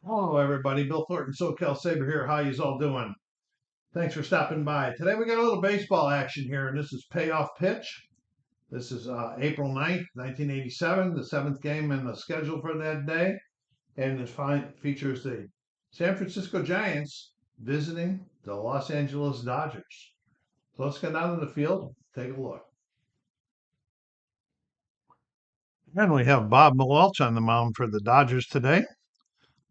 Hello, everybody. Bill Thornton, SoCal Saber here. How yous all doing? Thanks for stopping by. Today we got a little baseball action here, and this is Payoff Pitch. This is April 9th, 1987, the seventh game in the schedule for that day, and it features the San Francisco Giants visiting the Los Angeles Dodgers. So let's go down to the field, take a look. And we have Bob Welch on the mound for the Dodgers today.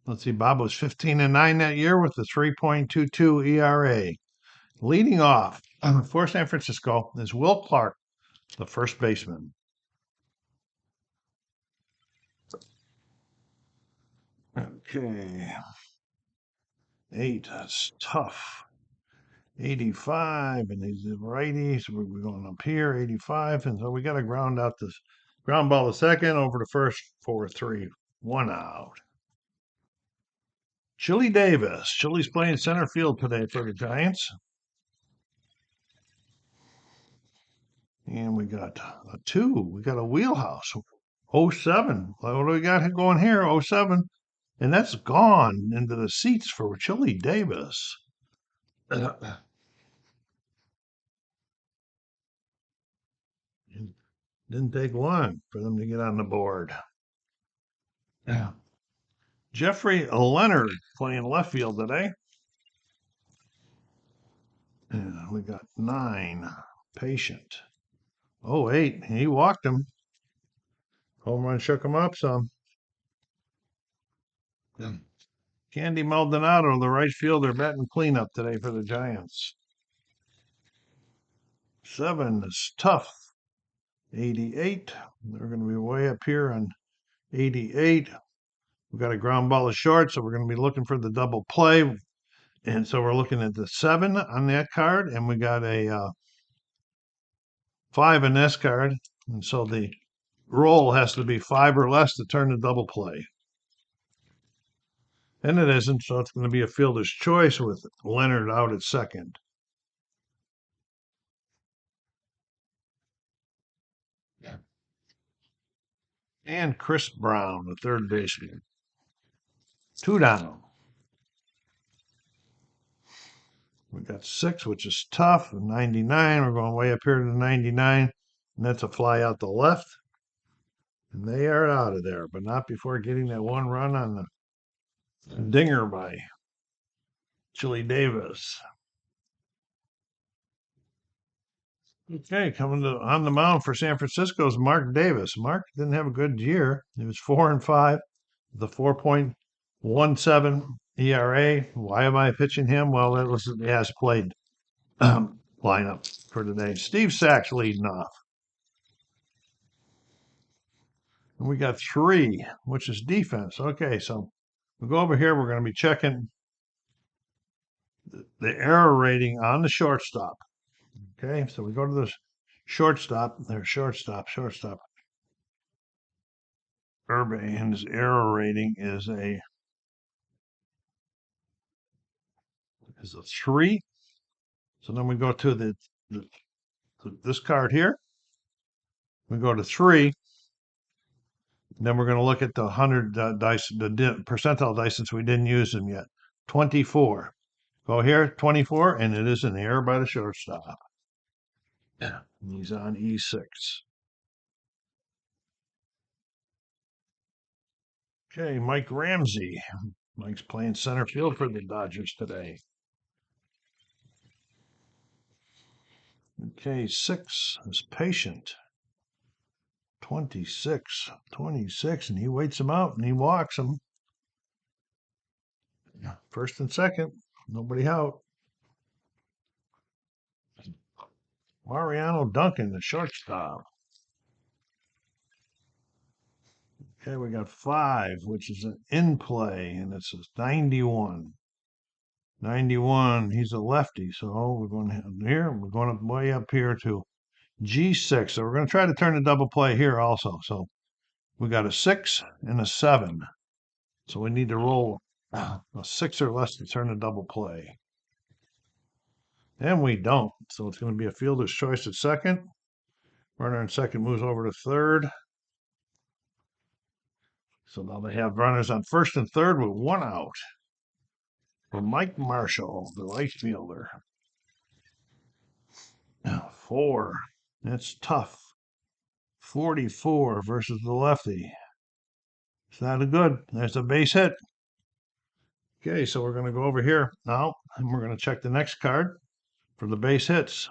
Let's see, Bob was 15-9 that year with a 3.22 ERA. Leading off for San Francisco is Will Clark, the first baseman. Okay. 8, that's tough. 85, and he's a righty, so we're going up here, 85, and so we got to ground ball to second, over to first, 4-3, 1 out. Chili Davis. Chili's playing center field today for the Giants. And we got a 2. We got a wheelhouse. 07. What do we got going here? 07. And that's gone into the seats for Chili Davis. Didn't take long for them to get on the board. Yeah. Jeffrey Leonard playing left field today. And we got 9. Patient. 08. He walked him. Home run shook him up some. Yeah. Candy Maldonado, the right fielder, batting cleanup today for the Giants. 7 is tough. 88. They're going to be way up here on 88. We've got a ground ball to short, so we're going to be looking for the double play. And so we're looking at the 7 on that card, and we got a 5 in this card. And so the roll has to be 5 or less to turn the double play. And it isn't, so it's going to be a fielder's choice with Leonard out at second. And Chris Brown, the third baseman. 2 down. We got 6, which is tough. 99. We're going way up here to the 99. And that's a fly out the left. And they are out of there, but not before getting that one run on the dinger by Chili Davis. Okay, coming on the mound for San Francisco is Mark Davis. Mark didn't have a good year. He was 4-5, the 4.17 ERA. Why am I pitching him? Well, that was the has played lineup for today. Steve Sachs leading off. And we got 3, which is defense. Okay, so we go over here. We're going to be checking the error rating on the shortstop. Okay, so we go to the shortstop. There's shortstop. Urban's error rating is a 3. So then we go to this card here. We go to 3. Then we're going to look at the 100 dice, the percentile dice, since we didn't use them yet. 24. Go here, 24, and it is an error by the shortstop. Yeah, he's on E6. Okay, Mike Ramsey. Mike's playing center field for the Dodgers today. Okay, 6 is Patient. 26, and he waits him out and he walks him. First and second, nobody out. Mariano Duncan, the shortstop. Okay, we got 5, which is an in play, and it's a 91. 91, he's a lefty, so we're going here. We're going way up here to G6. So we're going to try to turn a double play here also. So we got a 6 and a 7. So we need to roll a 6 or less to turn a double play. And we don't. So it's going to be a fielder's choice at second. Runner in second moves over to third. So now they have runners on first and third with one out for Mike Marshall, the right fielder. 4. That's tough. 44 versus the lefty. It's not a good. That's a base hit. Okay, so we're going to go over here now, and we're going to check the next card for the base hits.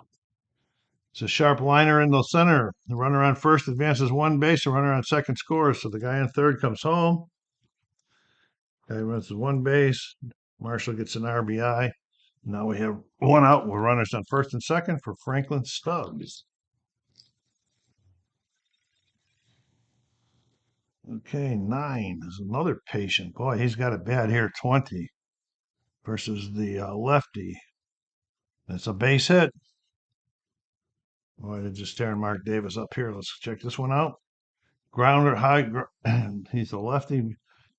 It's a sharp liner in the center. The runner on first advances one base. The runner on second scores. So the guy on third comes home. Guy runs one base. Marshall gets an RBI. Now we have one out with runners on first and second for Franklin Stubbs. Okay, 9 is another patient. Boy, he's got it bad here. 20 versus the lefty. That's a base hit. Boy, they're just staring Mark Davis up here. Let's check this one out. Grounder, he's a lefty.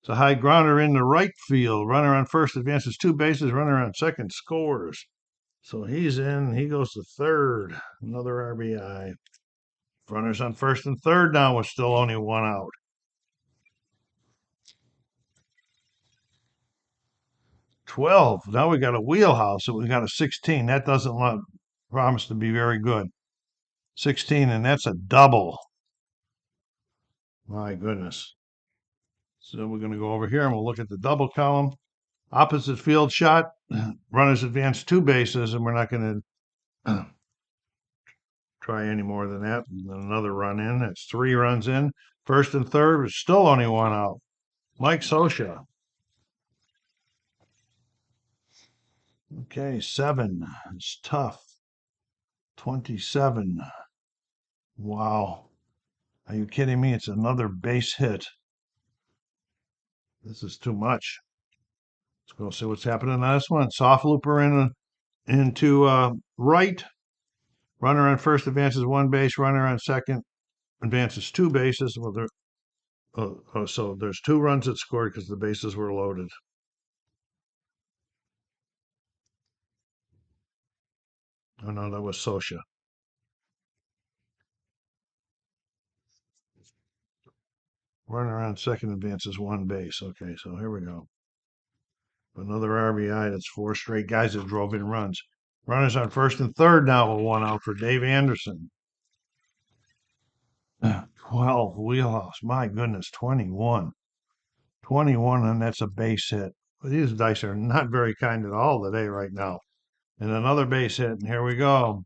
It's a high grounder in the right field. Runner on first advances two bases. Runner on second scores. So he's in. He goes to third. Another RBI. Runners on first and third now with still only one out. 12. Now we got a wheelhouse. So we got a 16. That doesn't promise to be very good. 16, and that's a double. My goodness. So we're going to go over here and we'll look at the double column. Opposite field shot. Runners advance two bases, and we're not going to try any more than that. And then another run in. That's 3 runs in. First and third is still only one out. Mike Scioscia. Okay, 7. It's tough. 27. Wow. Are you kidding me? It's another base hit. This is too much. Let's go see what's happening on this one. Soft looper into right. Runner on first advances one base. Runner on second advances two bases. Well, so there's 2 runs that scored because the bases were loaded. Oh no, that was Scioscia. Runner on second advances one base. Okay, so here we go. Another RBI. That's 4 straight guys that drove in runs. Runners on first and third now with one out for Dave Anderson. 12 wheelhouse. My goodness, 21. 21, and that's a base hit. These dice are not very kind at all today right now. And another base hit, and here we go.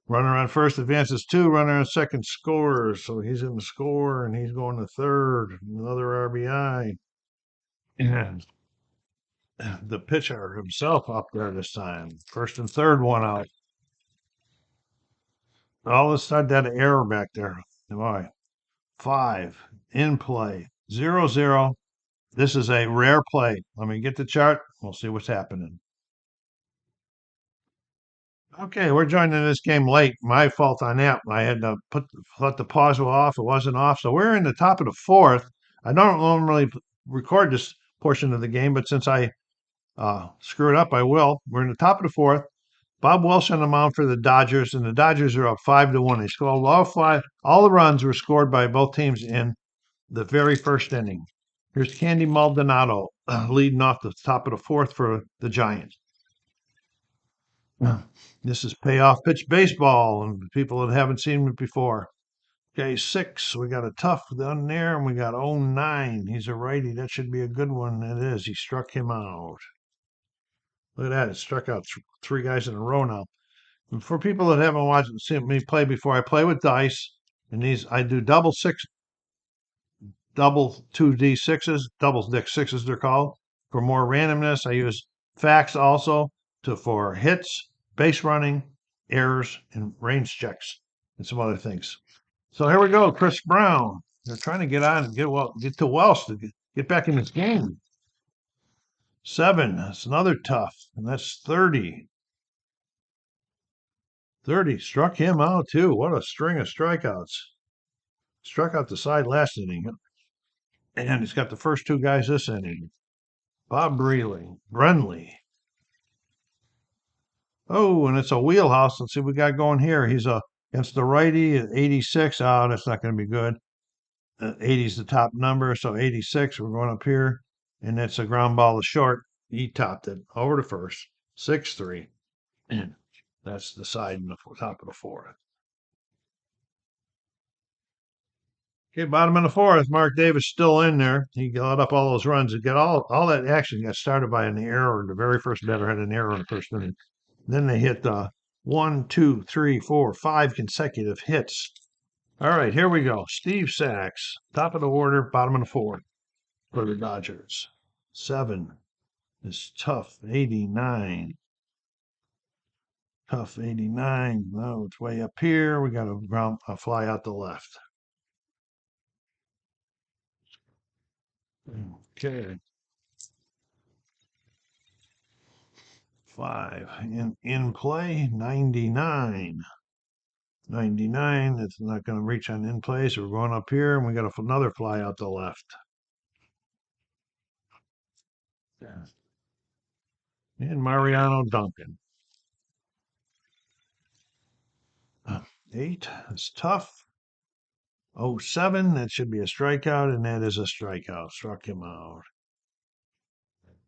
Runner on first advances 2, runner on second scores. So he's in the score, and he's going to third. Another RBI. And the pitcher himself up there this time. First and third, one out. All of a sudden, that error back there. Boy. 5 in play. 0-0. This is a rare play. Let me get the chart. We'll see what's happening. Okay, we're joining this game late. My fault on that. I had to let the pause off. It wasn't off. So we're in the top of the 4th. I don't normally record this portion of the game, but since I screwed up, I will. We're in the top of the 4th. Bob Welch on the mound for the Dodgers, and the Dodgers are up 5-1. They scored all 5. All the runs were scored by both teams in the very first inning. Here's Candy Maldonado leading off the top of the 4th for the Giants. This is payoff pitch baseball, and people that haven't seen it before. Okay, 6. We got a tough down there, and we got 0-9. He's a righty. That should be a good one. It is. He struck him out. Look at that. It struck out 3 guys in a row now. And for people that haven't seen me play before, I play with dice, and I do double 2d6s, double dick 6s they're called. For more randomness, I use facts also for hits, base running, errors, and range checks, and some other things. So here we go, Chris Brown. They're trying to get on and get to Welsh to get back in this game. 7, that's another tough, and that's 30. 30, struck him out too. What a string of strikeouts. Struck out the side last inning. And he's got the first 2 guys this inning. Bob Brenly. Oh, and it's a wheelhouse. Let's see what we got going here. He's against the righty at 86. Oh, that's not going to be good. 80 is the top number, so 86. We're going up here, and that's a ground ball to short. He topped it over to first, 6-3, and that's the side in the top of the fourth. Okay, bottom of the fourth, Mark Davis still in there. He got up all those runs. He got all that action got started by an error. The very first batter had an error in the first inning. Then they hit 1, 2, 3, 4, 5 consecutive hits. All right, here we go. Steve Sachs, top of the order, bottom of the fourth for the Dodgers. 7 is tough, 89. Tough 89. No, it's way up here. We got a fly out the left. Okay. 5 in play, 99. 99. It's not going to reach on in play, so we're going up here, and we got another fly out the left. Yeah. And Mariano Duncan. 8 is tough. 07, that should be a strikeout, and that is a strikeout. Struck him out.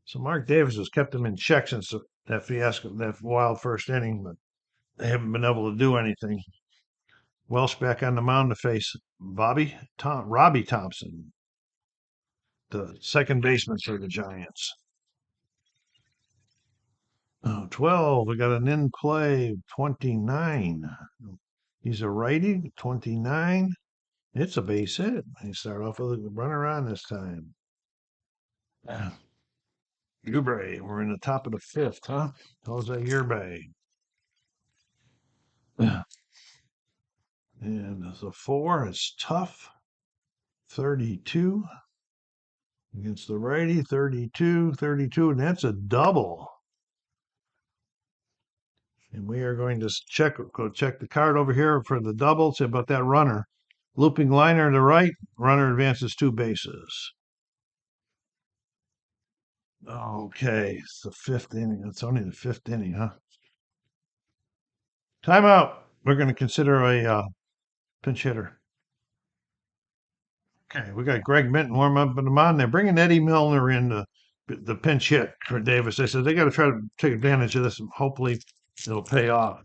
So Mark Davis has kept him in check since that fiasco, that wild first inning, but they haven't been able to do anything. Welch back on the mound to face Robbie Thompson, the second baseman for the Giants. 12, we got an in play, 29. He's a righty, 29. It's a base hit. He started off with a runner on this time. Ubre, we're in the top of the fifth, huh? Jose Ubre. And the 4 is tough. 32 against the righty, 32, and that's a double. And we are going to go check the card over here for the double. See about that runner. Looping liner to right, runner advances 2 bases. Okay, it's the 5th inning. It's only the 5th inning, huh? Timeout. We're going to consider a pinch hitter. Okay, we got Greg Benton warm up in the mound. They're bringing Eddie Milner in the pinch hit for Davis. They said they got to try to take advantage of this, and hopefully it'll pay off.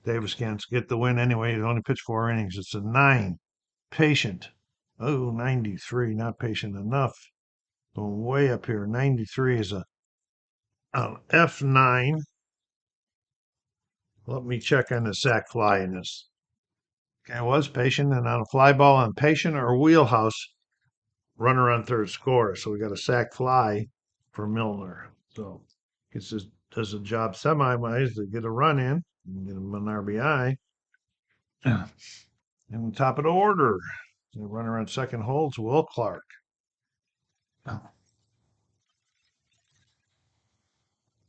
Davis can't get the win anyway. He only pitched 4 innings. It's a 9. Patient. Oh, 93. Not patient enough. Going way up here. 93 is a F9. Let me check on the sac fly in this. Okay, I was patient, and on a fly ball on patient or wheelhouse, runner on third score. So we got a sac fly for Milner. So does a job semi-wise to get a run in and get him an RBI. And the top of the order, the runner on second holds Will Clark.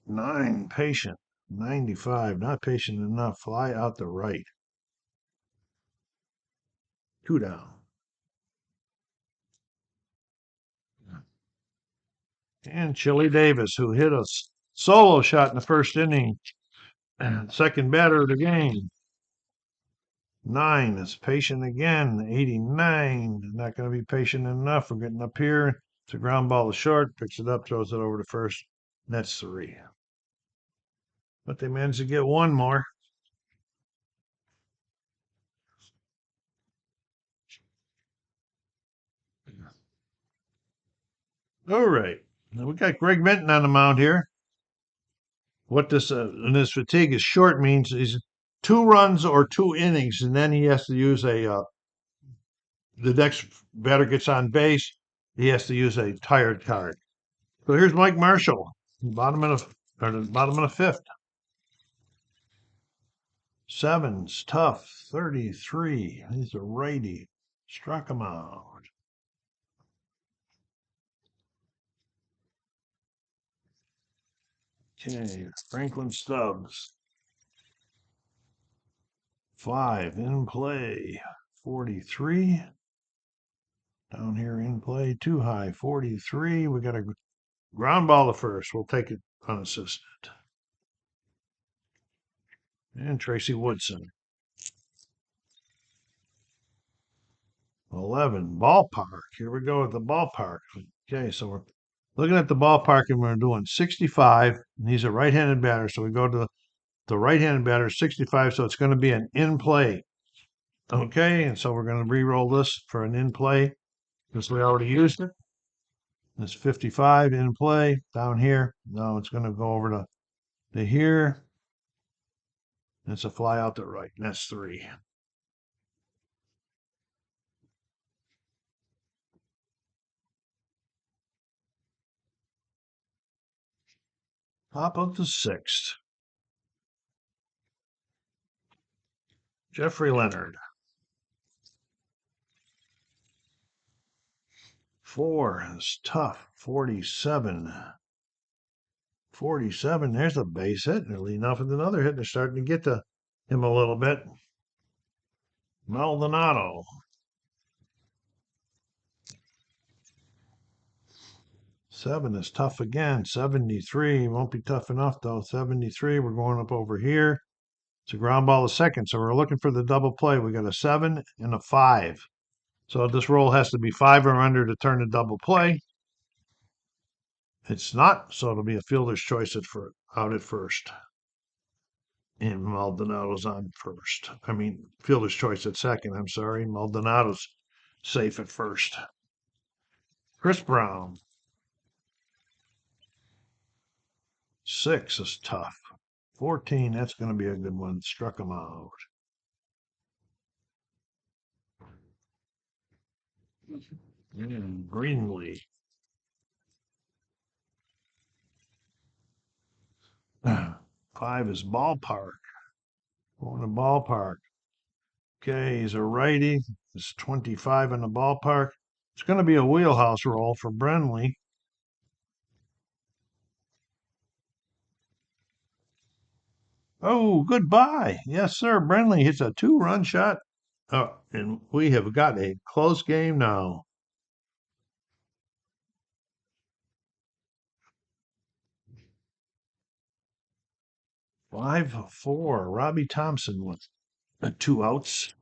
9, patient. 95, not patient enough. Fly out the right. 2 down. And Chili Davis, who hit a solo shot in the first inning, second batter of the game. 9 is patient again. 89, not going to be patient enough. We're getting up here. It's a ground ball to short, picks it up, throws it over to first. That's 3. But they managed to get 1 more. All right. Now we got Greg Benton on the mound here. What this and his fatigue is short means is 2 runs or 2 innings, and then he has to use the next batter gets on base, he has to use a tired card. So here's Mike Marshall, bottom of the 5th. 7's tough, 33. He's a righty. Struck him out. Okay, Franklin Stubbs. 5 in play, 43. Down here in play, too high, 43. We got a ground ball to first. We'll take it unassisted. And Tracy Woodson. 11, ballpark. Here we go with the ballpark. Okay, so we're looking at the ballpark and we're doing 65. And he's a right-handed batter, so we go to the right-handed batter, 65, so it's going to be an in play. Okay, and so we're going to re-roll this for an in play because we already used it. It's 55 in play down here. Now it's going to go over to here. It's a fly out to right, and that's 3. Top of the 6th. Jeffrey Leonard. 4 is tough. 47. 47. There's a base hit. Nearly enough with another hit. They're starting to get to him a little bit. Maldonado. 7 is tough again. 73. Won't be tough enough though. 73. We're going up over here. It's a ground ball to second. So we're looking for the double play. We got a 7 and a 5. So this roll has to be 5 or under to turn a double play. It's not, so it'll be a fielder's choice out at first. And Maldonado's on first. Fielder's choice at second. I'm sorry. Maldonado's safe at first. Chris Brown. 6 is tough. 14, that's going to be a good one. Struck him out. Greenlee. 5 is ballpark. Going to ballpark. Okay, he's a righty. It's 25 in the ballpark. It's going to be a wheelhouse roll for Brenly. Oh, goodbye. Yes, sir. Brenly hits a 2-run shot. Oh, and we have got a close game now. 5-4. Robbie Thompson with 2 outs.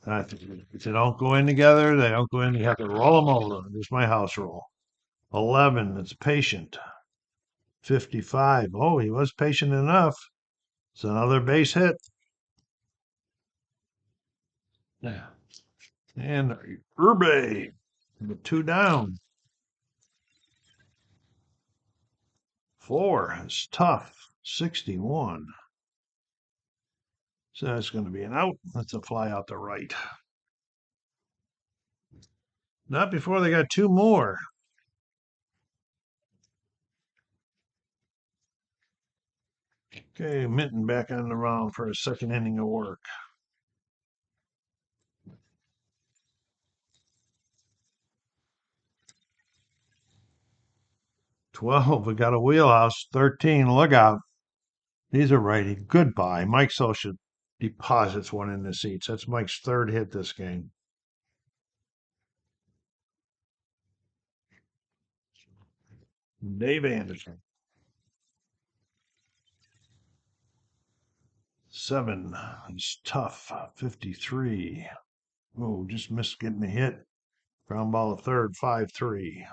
If they don't go in together, they don't go in. You have to roll them over. There's my house roll. 11. It's patient. 55. Oh, he was patient enough. It's another base hit. Yeah. And Urbe with 2 down. 4 is tough. 61. So that's going to be an out. That's a fly out to right. Not before they got 2 more. Okay, Minton back on the round for a second inning of work. 12, we got a wheelhouse. 13, look out. He's a righty. Goodbye. Mike Sosha deposits one in the seats. That's Mike's 3rd hit this game. Dave Anderson. 7 is tough. 53. Oh, just missed getting a hit. Ground ball to third. 5-3.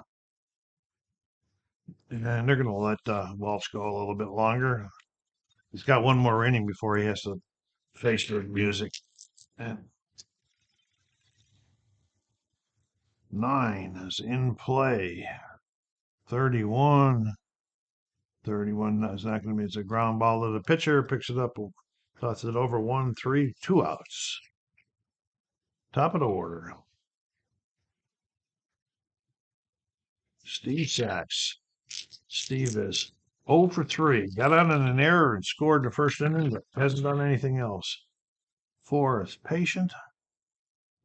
And they're going to let Welch go a little bit longer. He's got 1 more inning before he has to face the music. And 9 is in play. 31. 31 is not going to be. It's a ground ball to the pitcher. Picks it up. Tosses it over. 1-3. 2 outs. Top of the order. Steve Sachs. Steve is 0 for 3. Got out on an error and scored the first inning, but hasn't done anything else. 4 is patient.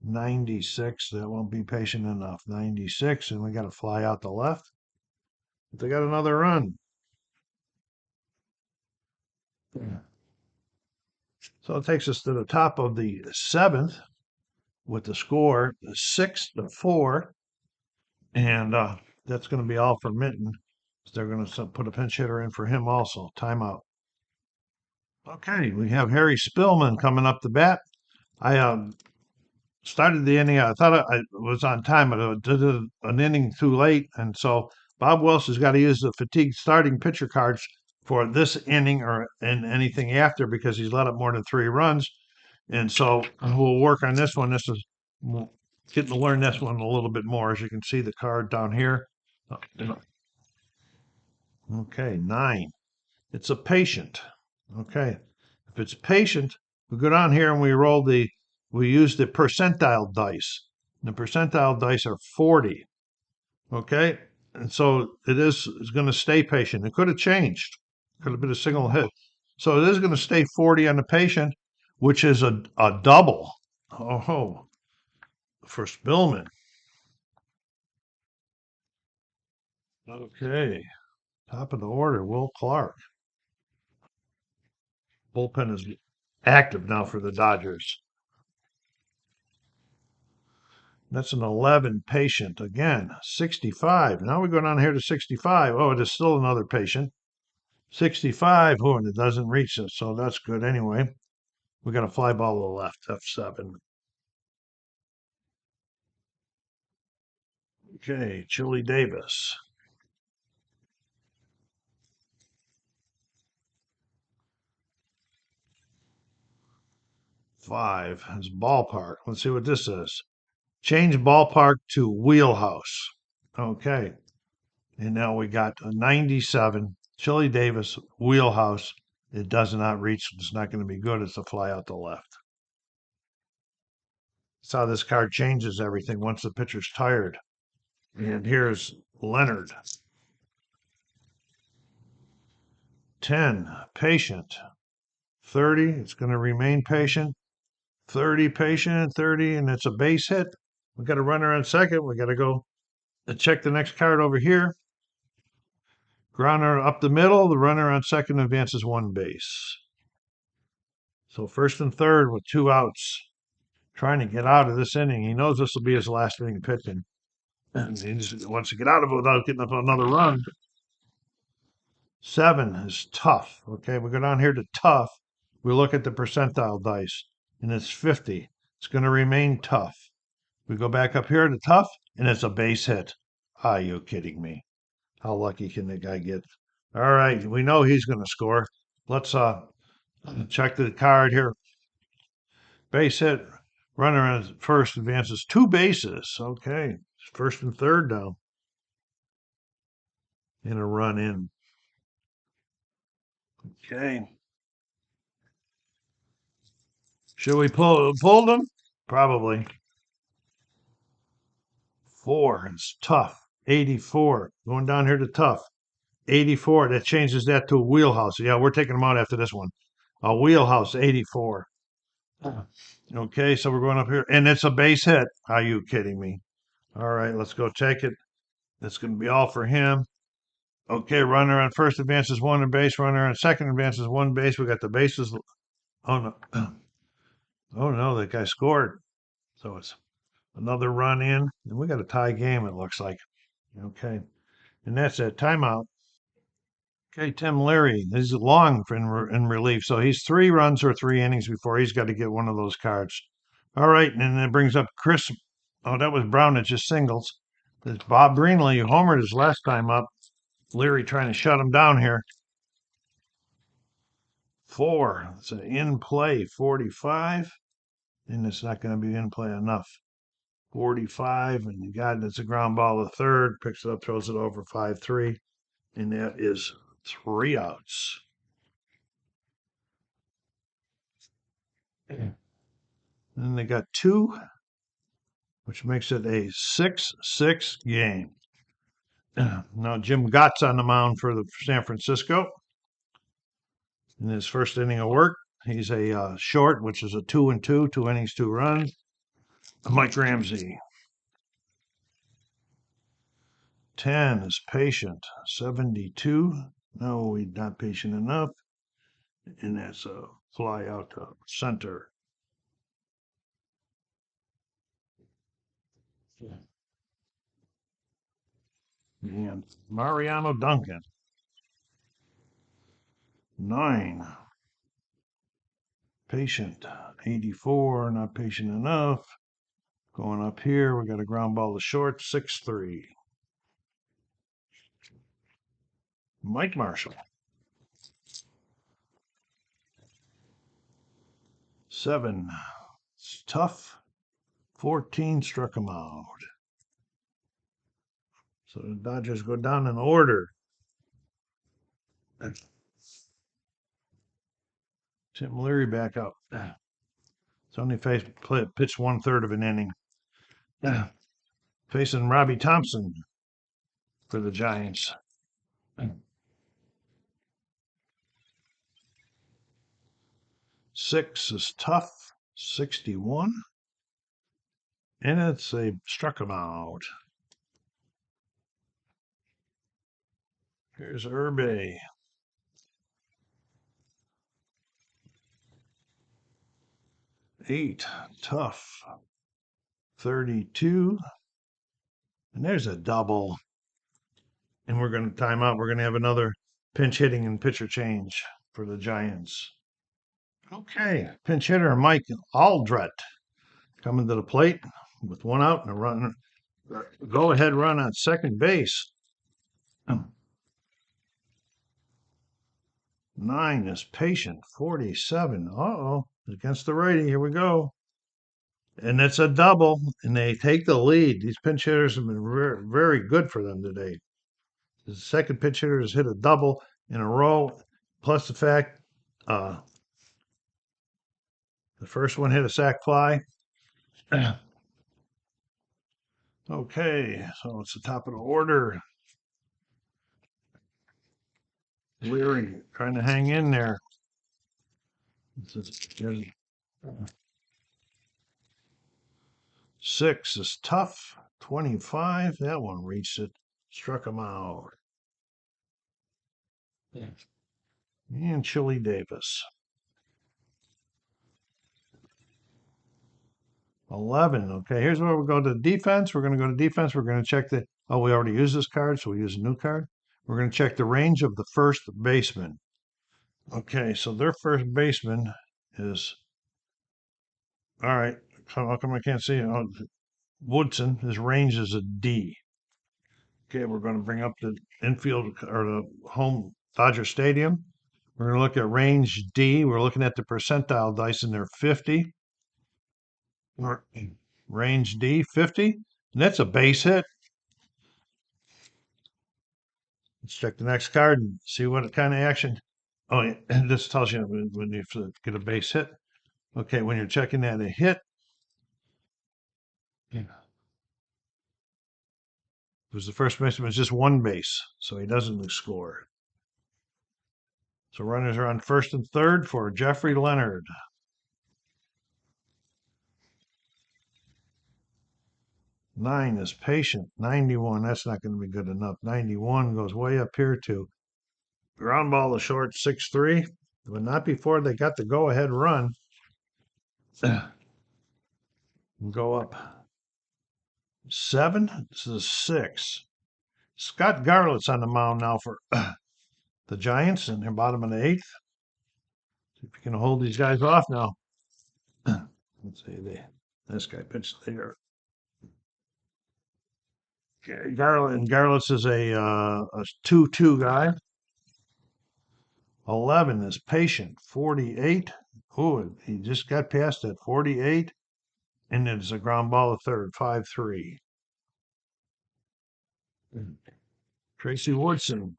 96. That won't be patient enough. 96, and we got to fly out the left. But they got another run. So it takes us to the top of the 7th with the score 6-4. And that's going to be all for Minton. They're going to put a pinch hitter in for him also. Timeout. Okay, we have Harry Spillman coming up the bat. I started the inning. I thought I was on time, but I did an inning too late. And so Bob Welch has got to use the fatigue starting pitcher cards for this inning or in anything after because he's let up more than 3 runs. And so we'll work on this one. This is getting to learn this one a little bit more. As you can see, the card down here. Okay, 9. It's a patient. Okay. If it's patient, we go down here and we use the percentile dice. The percentile dice are 40. Okay. And so it's going to stay patient. It could have changed. Could have been a single hit. So it is going to stay 40 on the patient, which is a double. Oh, for Spillman. Okay. Top of the order, Will Clark. Bullpen is active now for the Dodgers. That's an 11 patient again. 65. Now we go down here to 65. Oh, it is still another patient. 65. Oh, and it doesn't reach us, so that's good anyway. We got a fly ball to the left, F7. Okay, Chili Davis. 5 is ballpark. Let's see what this is. Change ballpark to wheelhouse. Okay. And now we got a 97, Chili Davis, wheelhouse. It does not reach. It's not going to be good. It's a fly out the left. That's how this card changes everything once the pitcher's tired. And here's Leonard. 10, patient. 30, it's going to remain patient. 30, patient. 30, and it's a base hit. We got a runner on second. We got to go check the next card over here. Grounder up the middle. The runner on second advances 1 base. So first and third with 2 outs. Trying to get out of this inning. He knows this will be his last inning pitching. And he just wants to get out of it without getting up another run. 7 is tough. Okay, we go down here to tough. We look at the percentile dice, and it's 50. It's going to remain tough. We go back up here to tough, and it's a base hit. Are you kidding me? How lucky can the guy get? All right, we know he's going to score. Let's check the card here. Base hit. Runner on first advances 2 bases. Okay, first and third now. And a run in. Okay. Should we pull them? Probably. 4 is tough. 84. Going down here to tough. 84. That changes that to a wheelhouse. Yeah, we're taking them out after this one. A wheelhouse, 84. Okay, so we're going up here. And it's a base hit. Are you kidding me? All right, let's go check it. That's going to be all for him. Okay, runner on first advances 1 base. Runner on second advances 1 base. We got the bases. Oh, no. Oh, no, that guy scored. So it's another run in. And we got a tie game, it looks like. Okay. And that's a timeout. Okay, Tim Leary. He's long in relief. So he's 3 runs or 3 innings before he's got to get one of those cards. All right. And it brings up Chris. Oh, that was Brown that just singles. It's Bob Greenlee, who homered his last time up. Leary trying to shut him down here. 4. It's an in play, 45. And it's not going to be in play enough. 45, and God, that's a ground ball to third. Picks it up, throws it over 5-3, and that is 3 outs. And then they got 2, which makes it a 6-6 game. Now Jim Gott's on the mound for the San Francisco. In his first inning of work, he's a short, which is a 2-2, 2 innings, 2 runs. Mike Ramsey. 10 is patient. 72. No, he's not patient enough. And that's a fly out to center. And Mariano Duncan. 9. Patient. 84, not patient enough. Going up here, we got a ground ball to short, 6-3. Mike Marshall. 7. It's tough. 14 struck him out. So the Dodgers go down in order. Tim Leary back up. It's only pitched 1/3 of an inning. Facing Robbie Thompson for the Giants. 6 is tough. 61. And it's a struck him out. Here's Irby. 8, tough. 32. And there's a double. And we're going to time out. We're going to have another pinch hitting and pitcher change for the Giants. Okay, pinch hitter Mike Aldrett coming to the plate with 1 out and a run. Go ahead run on second base. 9 is patient. 47. Uh-oh. Against the righty. Here we go. And it's a double, and they take the lead. These pinch hitters have been very, very good for them today. The second pinch hitter has hit a double in a row, plus the fact the first one hit a sac fly. Okay, so it's the top of the order. Leary trying to hang in there. 6 is tough. 25. That one reached it. Struck him out. And Chili Davis. 11. Okay, here's where we go to defense. We're going to go to defense. We're going to check the. Oh, we already used this card, so we use a new card. We're going to check the range of the first baseman. Okay, so their first baseman is. All right, how come I can't see it? Oh, Woodson, his range is a D. Okay, we're going to bring up the infield or the home Dodger Stadium. We're going to look at range D. We're looking at the percentile dice, and they're 50. Range D, 50. And that's a base hit. Let's check the next card and see what kind of action. Oh, and this tells you when you get a base hit. Okay, when you're checking that a hit, because the first baseman is just 1 base, so he doesn't score. So runners are on first and third for Jeffrey Leonard. 9 is patient. 91, that's not going to be good enough. 91 goes way up here to ground ball to short, 6-3, but not before they got the go-ahead run. Go up 7. This is 6. Scott Garlett's on the mound now for the Giants, and they're bottom of the 8th. See if you can hold these guys off now. Let's see, this guy pitched there. Garlett's is a 2-2 guy. 11 is patient. 48. Oh, he just got past that. 48. And it's a ground ball to third. 5-3. Tracy Woodson.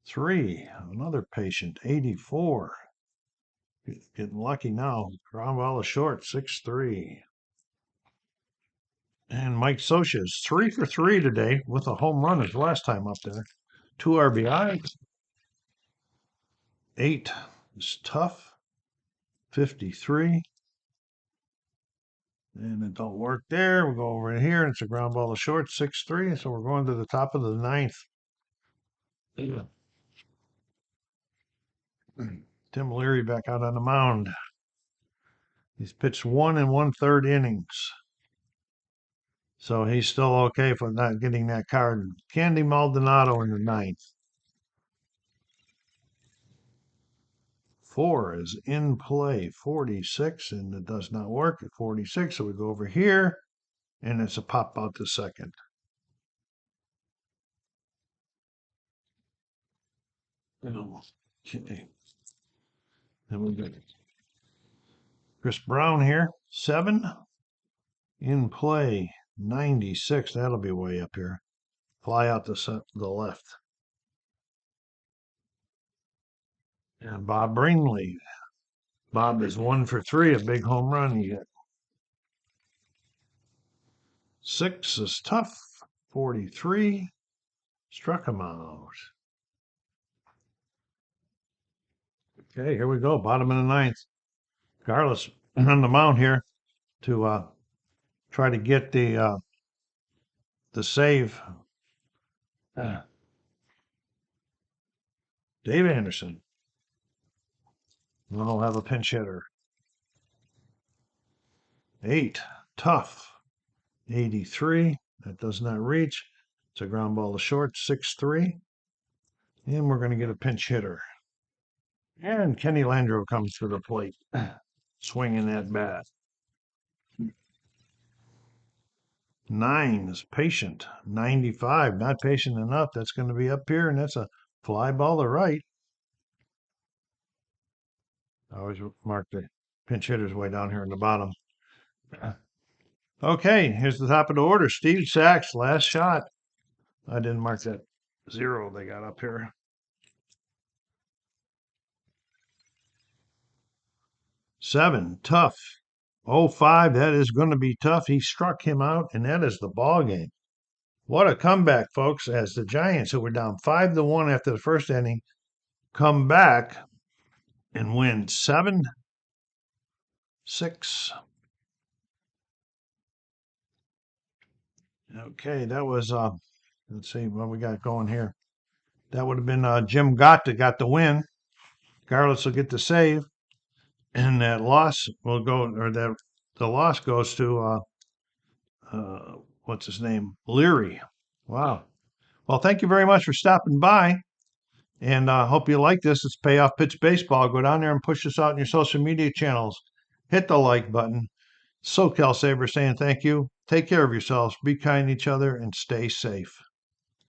3. Another patient. 84. Getting lucky now. Ground ball to short. 6-3. And Mike Socha is 3 for 3 today with a home run his last time up there. 2 RBI. 8 is tough. 53. And it don't work there. We'll go over here, and it's a ground ball to short, 6-3. So we're going to the top of the 9th. Yeah. Tim Leary back out on the mound. He's pitched 1 1/3 innings. So he's still okay for not getting that card. Candy Maldonado in the 9th. 4 is in play. 46, and it does not work at 46. So we go over here, and it's a pop out to second. Okay. Then we got Chris Brown here. 7 in play. 96. That'll be way up here. Fly out to the left. And Bob Bringley. Bob is 1 for 3, a big home run he hit. 6 is tough. 43. Struck him out. Okay, here we go. Bottom of the ninth. Garlis on the mound here to try to get the save. Dave Anderson. We'll have a pinch hitter. 8, tough. 83. That does not reach. It's a ground ball to short. 6-3. And we're going to get a pinch hitter. And Kenny Landreau comes to the plate, swinging that bat. 9 is patient. 95, not patient enough. That's going to be up here, and that's a fly ball to right. I always mark the pinch hitters way down here in the bottom. Okay, here's the top of the order. Steve Sachs, last shot. I didn't mark that 0 they got up here. 7, tough. 05, that is going to be tough. He struck him out, and that is the ball game. What a comeback, folks, as the Giants, who were down 5-1 after the first inning, come back and win 7-6. Okay, that was, let's see what we got going here. That would have been Jim Gott that got the win. Garlis will get the save. And that loss will go, or the loss goes to, what's his name? Leary. Wow. Well, thank you very much for stopping by. And I hope you like this. It's Payoff Pitch Baseball. Go down there and push this out in your social media channels. Hit the like button. SoCal Saber saying thank you. Take care of yourselves. Be kind to each other and stay safe.